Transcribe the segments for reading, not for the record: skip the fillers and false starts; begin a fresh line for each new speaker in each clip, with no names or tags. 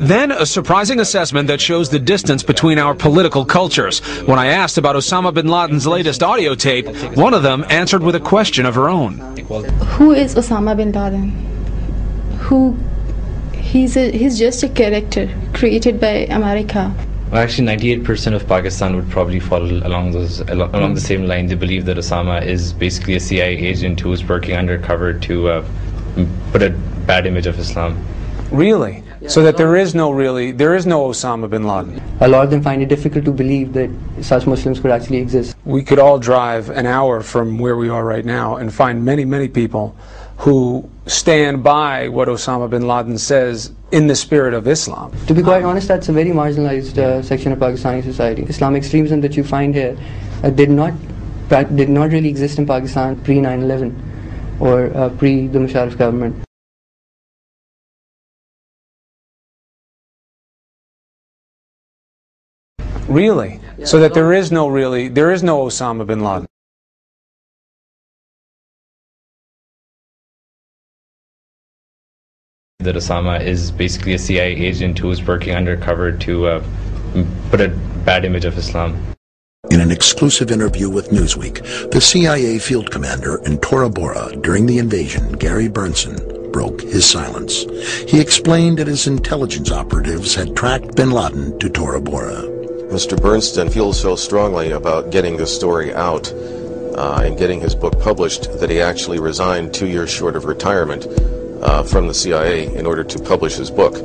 Then a surprising assessment that shows the distance between our political cultures. When I asked about Osama bin Laden's latest audio tape, one of them answered with a question of her own.
Who is Osama bin Laden? He's just a character created by America.
Well, actually, 98% of Pakistan would probably follow along the same line. They believe that Osama is basically a CIA agent who is working undercover to put a bad image of Islam.
Really? So that there is no Osama bin Laden?
A lot of them find it difficult to believe that such Muslims could actually exist.
We could all drive an hour from where we are right now and find many, many people who stand by what Osama bin Laden says in the spirit of Islam.
To be quite honest, that's a very marginalized section of Pakistani society. Islamic extremism that you find here did not really exist in Pakistan pre 9/11 or pre the Musharraf government.
Really? So that there is no Osama bin Laden?
That Osama is basically a CIA agent who is working undercover to put a bad image of Islam.
In an exclusive interview with Newsweek, the CIA field commander in Tora Bora during the invasion, Gary Burnson, broke his silence. He explained that his intelligence operatives had tracked bin Laden to Tora Bora.
Mr. Bernstein feels so strongly about getting this story out and getting his book published that he actually resigned 2 years short of retirement from the CIA in order to publish his book.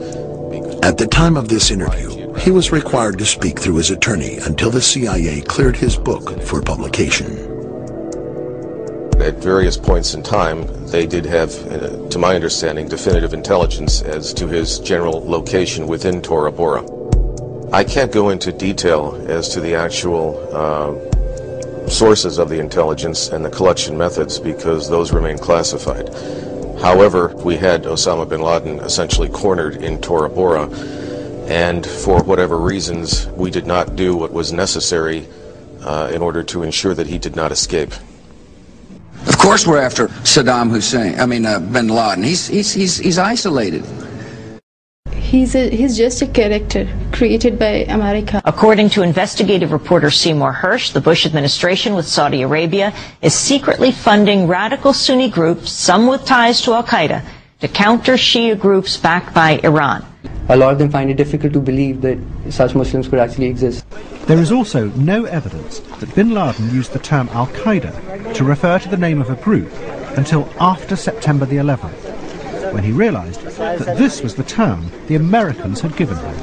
At the time of this interview, he was required to speak through his attorney until the CIA cleared his book for publication.
At various points in time, they did have, to my understanding, definitive intelligence as to his general location within Tora Bora. I can't go into detail as to the actual sources of the intelligence and the collection methods because those remain classified. However, we had Osama bin Laden essentially cornered in Tora Bora, and for whatever reasons, we did not do what was necessary in order to ensure that he did not escape.
Of course we're after Saddam Hussein, bin Laden. He's isolated.
He's just a character created by America.
According to investigative reporter Seymour Hersh, the Bush administration with Saudi Arabia is secretly funding radical Sunni groups, some with ties to Al-Qaeda, to counter Shia groups backed by Iran.
A lot of them find it difficult to believe that such Muslims could actually exist.
There is also no evidence that bin Laden used the term Al-Qaeda to refer to the name of a group until after September the 11th, when he realized that this was the term the Americans had given him.